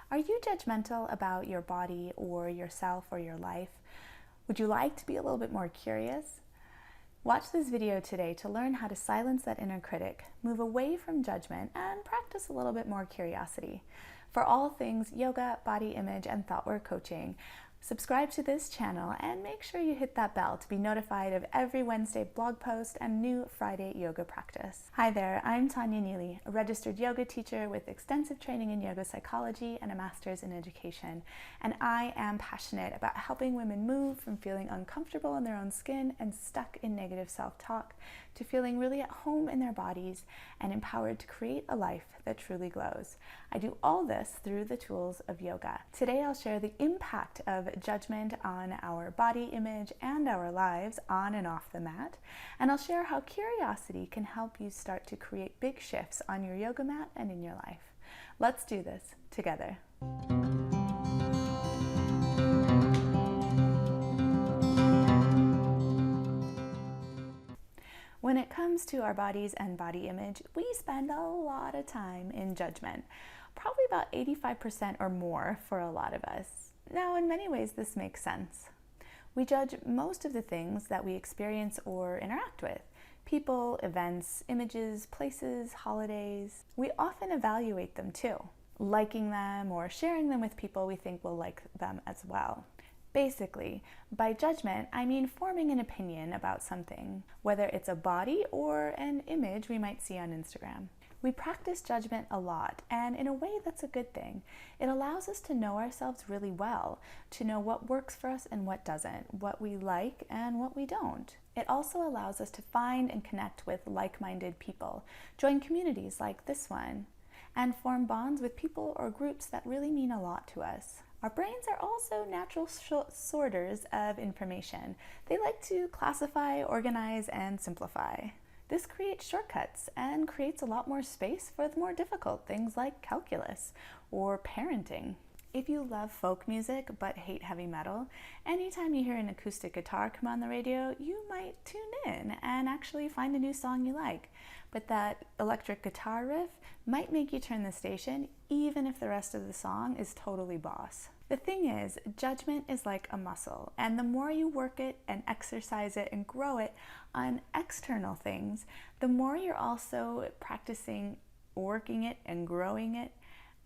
Are you judgmental about your body or yourself or your life? Would you like to be a little bit more curious? Watch this video today to learn how to silence that inner critic, move away from judgment, and practice a little bit more curiosity. For all things yoga, body image, and thought work coaching, subscribe to this channel and make sure you hit that bell to be notified of every Wednesday blog post and new Friday yoga practice. Hi there, I'm Tanya Neely, a registered yoga teacher with extensive training in yoga psychology and a master's in education. And I am passionate about helping women move from feeling uncomfortable in their own skin and stuck in negative self-talk to feeling really at home in their bodies and empowered to create a life that truly glows. I do all this through the tools of yoga. Today I'll share the impact of judgment on our body image and our lives on and off the mat, and I'll share how curiosity can help you start to create big shifts on your yoga mat and in your life. Let's do this together. When it comes to our bodies and body image, we spend a lot of time in judgment, probably about 85% or more for a lot of us. Now, in many ways, this makes sense. We judge most of the things that we experience or interact with: people, events, images, places, holidays. We often evaluate them too, liking them or sharing them with people we think will like them as well. Basically, by judgment, I mean forming an opinion about something, whether it's a body or an image we might see on Instagram. We practice judgment a lot, and in a way that's a good thing. It allows us to know ourselves really well, to know what works for us and what doesn't, what we like and what we don't. It also allows us to find and connect with like-minded people, join communities like this one, and form bonds with people or groups that really mean a lot to us. Our brains are also natural sorters of information. They like to classify, organize, and simplify. This creates shortcuts and creates a lot more space for the more difficult things like calculus or parenting. If you love folk music but hate heavy metal, anytime you hear an acoustic guitar come on the radio, you might tune in and actually find a new song you like. But that electric guitar riff might make you turn the station even if the rest of the song is totally boss. The thing is, judgment is like a muscle, and the more you work it and exercise it and grow it on external things, the more you're also practicing working it and growing it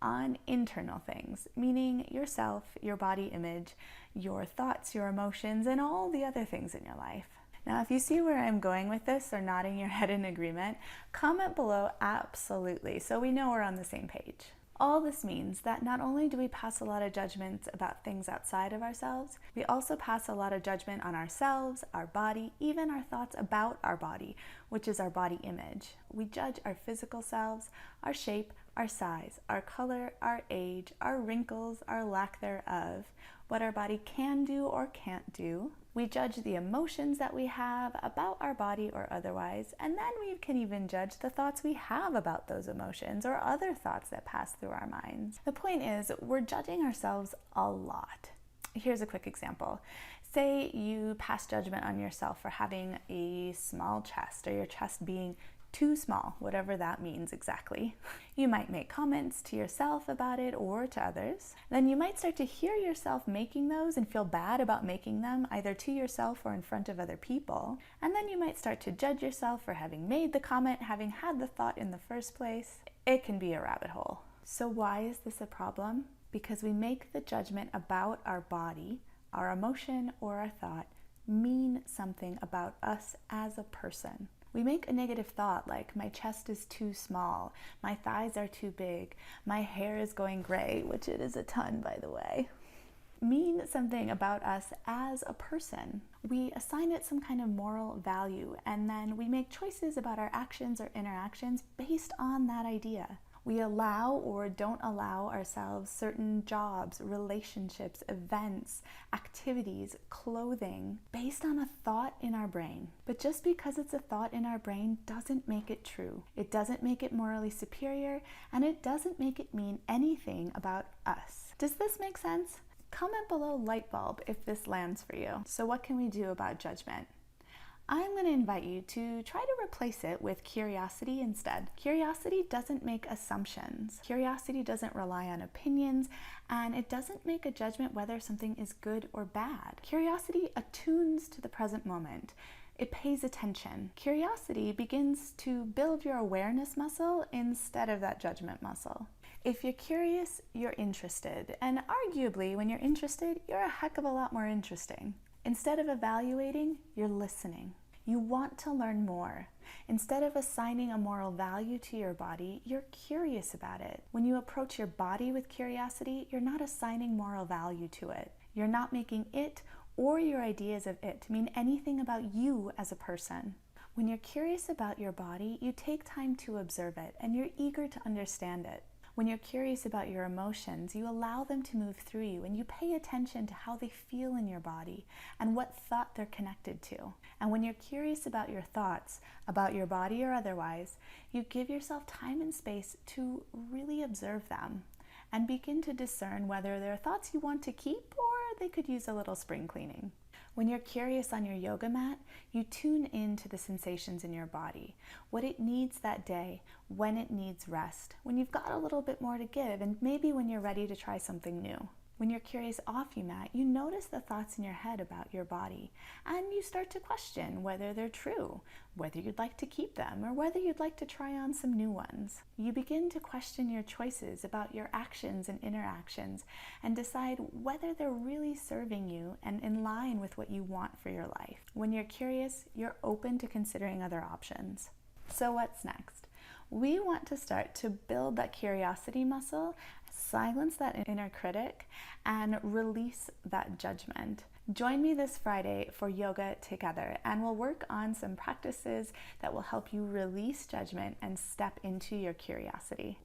on internal things, meaning yourself, your body image, your thoughts, your emotions, and all the other things in your life. Now, if you see where I'm going with this or nodding your head in agreement, comment below absolutely so we know we're on the same page. All this means that not only do we pass a lot of judgments about things outside of ourselves, we also pass a lot of judgment on ourselves, our body, even our thoughts about our body, which is our body image. We judge our physical selves, our shape, our size, our color, our age, our wrinkles, our lack thereof, what our body can do or can't do. We judge the emotions that we have about our body or otherwise, and then we can even judge the thoughts we have about those emotions or other thoughts that pass through our minds. The point is, we're judging ourselves a lot. Here's a quick example. Say you pass judgment on yourself for having a small chest or your chest being too small, whatever that means exactly. You might make comments to yourself about it or to others. Then you might start to hear yourself making those and feel bad about making them, either to yourself or in front of other people. And then you might start to judge yourself for having made the comment, having had the thought in the first place. It can be a rabbit hole. So why is this a problem? Because we make the judgment about our body, our emotion, or our thought mean something about us as a person. We make a negative thought like, my chest is too small, my thighs are too big, my hair is going gray, which it is a ton, by the way, mean something about us as a person. We assign it some kind of moral value, and then we make choices about our actions or interactions based on that idea. We allow or don't allow ourselves certain jobs, relationships, events, activities, clothing, based on a thought in our brain. But just because it's a thought in our brain doesn't make it true. It doesn't make it morally superior, and it doesn't make it mean anything about us. Does this make sense? Comment below light bulb if this lands for you. So what can we do about judgment? I'm going to invite you to try to replace it with curiosity instead. Curiosity doesn't make assumptions. Curiosity doesn't rely on opinions, and it doesn't make a judgment whether something is good or bad. Curiosity attunes to the present moment. It pays attention. Curiosity begins to build your awareness muscle instead of that judgment muscle. If you're curious, you're interested. And arguably, when you're interested, you're a heck of a lot more interesting. Instead of evaluating, you're listening. You want to learn more. Instead of assigning a moral value to your body, you're curious about it. When you approach your body with curiosity, you're not assigning moral value to it. You're not making it or your ideas of it mean anything about you as a person. When you're curious about your body, you take time to observe it and you're eager to understand it. When you're curious about your emotions, you allow them to move through you and you pay attention to how they feel in your body and what thought they're connected to. And when you're curious about your thoughts, about your body or otherwise, you give yourself time and space to really observe them and begin to discern whether they're thoughts you want to keep or they could use a little spring cleaning. When you're curious on your yoga mat, you tune into the sensations in your body, what it needs that day, when it needs rest, when you've got a little bit more to give, and maybe when you're ready to try something new. When you're curious off your mat, you notice the thoughts in your head about your body, and you start to question whether they're true, whether you'd like to keep them, or whether you'd like to try on some new ones. You begin to question your choices about your actions and interactions, and decide whether they're really serving you and in line with what you want for your life. When you're curious, you're open to considering other options. So what's next? We want to start to build that curiosity muscle, silence that inner critic, and release that judgment. Join me this Friday for yoga together, and we'll work on some practices that will help you release judgment and step into your curiosity.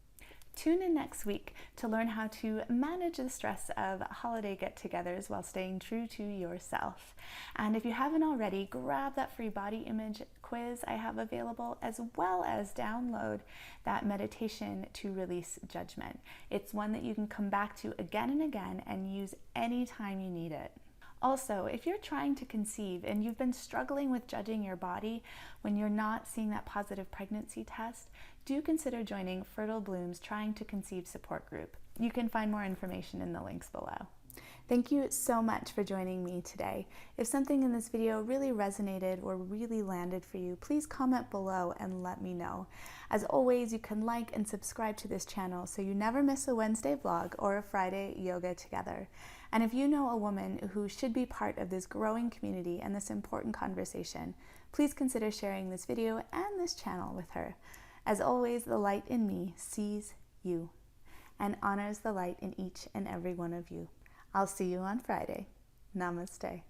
Tune in next week to learn how to manage the stress of holiday get-togethers while staying true to yourself. And if you haven't already, grab that free body image quiz I have available, as well as download that meditation to release judgment. It's one that you can come back to again and again and use anytime you need it. Also, if you're trying to conceive and you've been struggling with judging your body when you're not seeing that positive pregnancy test, do consider joining Fertile Bloom's Trying to Conceive support group. You can find more information in the links below. Thank you so much for joining me today. If something in this video really resonated or really landed for you, please comment below and let me know. As always, you can like and subscribe to this channel so you never miss a Wednesday vlog or a Friday yoga together. And if you know a woman who should be part of this growing community and this important conversation, please consider sharing this video and this channel with her. As always, the light in me sees you and honors the light in each and every one of you. I'll see you on Friday. Namaste.